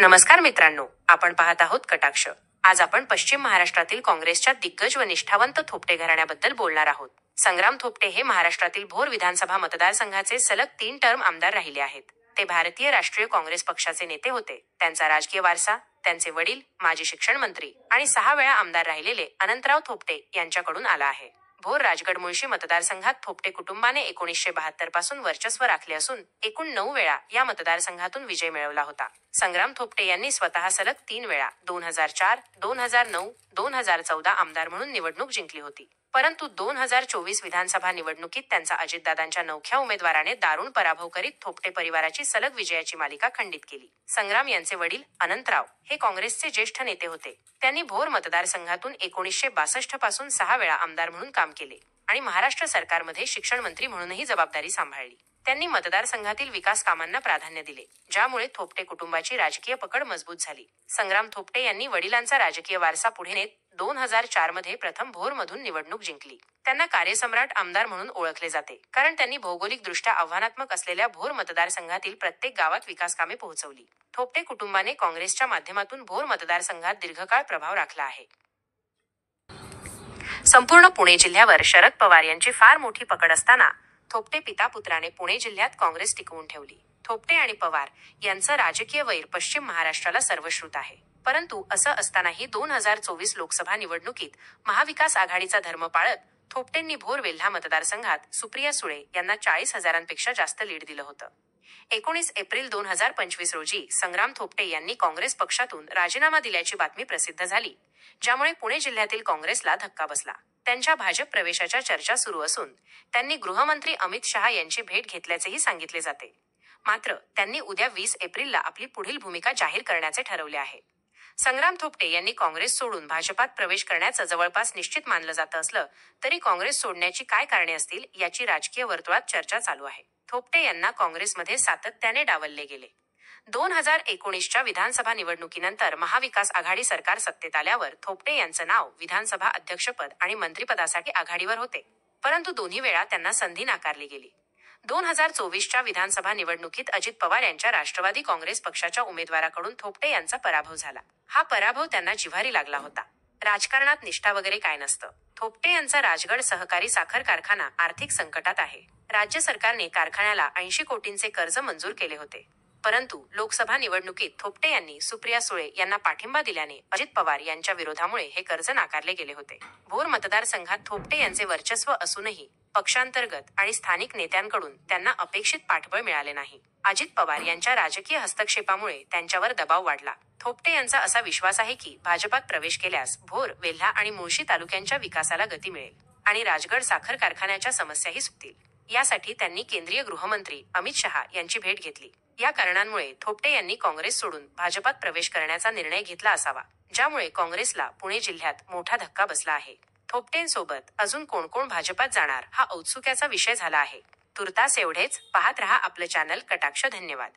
नमस्कार मित्रांनो, आपण पाहत आहोत कटाक्ष. आज आपण पश्चिम महाराष्ट्रातील काँग्रेसच्या दिग्गज व निष्ठावंत थोपटे घराण्याबद्दल बोलणार आहोत. संग्राम थोपटे हे महाराष्ट्रातील भोर विधानसभा मतदारसंघाचे सलग 3 टर्म आमदार राहिले आहेत. ते भारतीय राष्ट्रीय काँग्रेस पक्षाचे नेते होते. त्यांचा राजकीय वारसा त्यांचे वडील, माजी शिक्षण मंत्री आणि 6 वेळा आमदार राहिलेले अनंतराव थोपटे यांच्याकडून आला आहे. भोर राजगड मुळशी मतदारसंघात थोपटे कुटुंबाने 1972 पासून वर्चस्व राखले असून एकूण 9 वेळा या मतदारसंघातून विजय मिळवला होता. संग्राम थोपटे यांनी स्वतः सलग 3 वेळा 2004, 2009, 2014 आमदार म्हणून निवडणूक जिंकली होती. परंतु 2024 विधानसभा निवडणुकीत त्यांचा अजितदादांच्या नवख्या उमेदवाराने दारुण पराभव करीत थोपटे परिवाराची सलग विजयाची मालिका खंडित केली. संग्राम यांचे वडील अनंतराव हे काँग्रेसचे ज्येष्ठ नेते होते. त्यांनी भोर मतदारसंघातून 1962 पासून 6 वेळा आमदार म्हणून काम केले आणि महाराष्ट्र सरकारमध्ये शिक्षण मंत्री म्हणूनही जबाबदारी सांभाळली. त्यांनी मतदारसंघातील विकास कामांना प्राधान्य दिले, ज्यामुळे थोपटे कुटुंबाची राजकीय पकड मजबूत झाली. संग्राम थोपटे यांनी वडिलांचा राजकीय वारसा पुढे नेत 2004 मध्ये प्रथम भोरमधून निवडणूक जिंकली. त्यांना कार्यसम्राट आमदार म्हणून ओळखले जाते, कारण त्यांनी भौगोलिकदृष्ट्या आव्हानात्मक असलेल्या भोर मतदारसंघातील प्रत्येक गावात विकास कामे पोहोचवली. थोपटे कुटुंबाने काँग्रेसच्या माध्यमातून भोर मतदारसंघात दीर्घकाळ प्रभाव राखला आहे. संपूर्ण पुणे जिल्ह्यावर शरद पवार यांची फार मोठी पकड असताना थोपटे पिता-पुत्राने पुणे जिल्ह्यात काँग्रेस टिकवून ठेवली. थोपटे आणि पवार यांचं राजकीय वैर पश्चिम महाराष्ट्राला सर्वश्रुत आहे. परंतु असं असतानाही 2024 लोकसभा निवडणुकीत महाविकास आघाडीचा धर्म पाळत थोपटेंनी भोर वेल्हा मतदारसंघात सुप्रिया सुळे यांना 40,000पेक्षा जास्त लीड दिलं होतं. 19 एप्रिल 2025 रोजी संग्राम थोपटे यांनी काँग्रेस पक्षातून राजीनामा दिल्याची बातमी प्रसिद्ध झाली, ज्यामुळे पुणे जिल्ह्यातील काँग्रेसला धक्का बसला. त्यांच्या भाजप प्रवेशाच्या चर्चा सुरू असून त्यांनी गृहमंत्री अमित शहा यांची भेट घेतल्याचेही सांगितले जाते. मात्र त्यांनी उद्या 20 एप्रिलला आपली पुढील भूमिका जाहीर करण्याचे ठरवले आहे. संग्राम थोपटे यांनी काँग्रेस सोडून भाजपात प्रवेश करण्याचं जवळपास निश्चित मानलं जात असलं तरी काँग्रेस सोडण्याची काय कारणे असतील याची राजकीय वर्तुळात चर्चा चालू आहे. थोपटे यांना काँग्रेसमध्ये सातत्याने डावलले गेले. 2019च्या विधानसभा निवडणुकीनंतर महाविकास आघाडी सरकार सत्तेत आल्यावर थोपटे यांचं नाव विधानसभा अध्यक्षपद आणि मंत्रिपदासाठी आघाडीवर होते, परंतु दोन्ही वेळा त्यांना संधी नाकारली गेली. 2024च्या विधानसभा निवडणुकीत अजित पवार यांच्या राष्ट्रवादी काँग्रेस पक्षाच्या उमेदवाराकडून थोपटे यांचा पराभव झाला. हा पराभव त्यांना जिव्हारी लागला होता. राजकारणात निष्ठा वगैरे काय नसतं. थोपटे यांचा राजगड सहकारी साखर कारखाना आर्थिक संकटात आहे. राज्य सरकारने कारखान्याला 80 कोटींचे कर्ज मंजूर केले होते. परंतु लोकसभा निवडणुकीत थोपटे यांनी सुप्रिया सुळे यांना पाठिंबा दिल्याने अजित पवार यांच्या विरोधामुळे हे कर्ज नाकारले गेले होते. भोर मतदारसंघात थोपटे यांचे वर्चस्व असूनही पक्षांतर्गत आणि स्थानिक नेत्यांकडून त्यांना अपेक्षित पाठबळ मिळाले नाही. अजित पवार यांच्या राजकीय हस्तक्षेपामुळे त्यांच्यावर दबाव वाढला. थोपटे यांचा असा विश्वास आहे की भाजपात प्रवेश केल्यास भोर, वेल्हा आणि मुळशी तालुक्यांच्या विकासाला गती मिळेल आणि राजगड साखर कारखान्याच्या समस्याही सुटतील. यासाठी त्यांनी केंद्रीय गृहमंत्री अमित शहा यांची भेट घेतली. या कारणांमुळे थोपटे यांनी काँग्रेस सोडून भाजपात प्रवेश करण्याचा निर्णय घेतला असावा, ज्यामुळे काँग्रेसला पुणे जिल्ह्यात मोठा धक्का बसला आहे. थोपटेंसोबत अजून कोण कोण भाजपात जाणार हा औत्सुक्याचा विषय झाला आहे. तुर्तास एवढेच. पाहत रहा आपलं चॅनल कटाक्ष. धन्यवाद.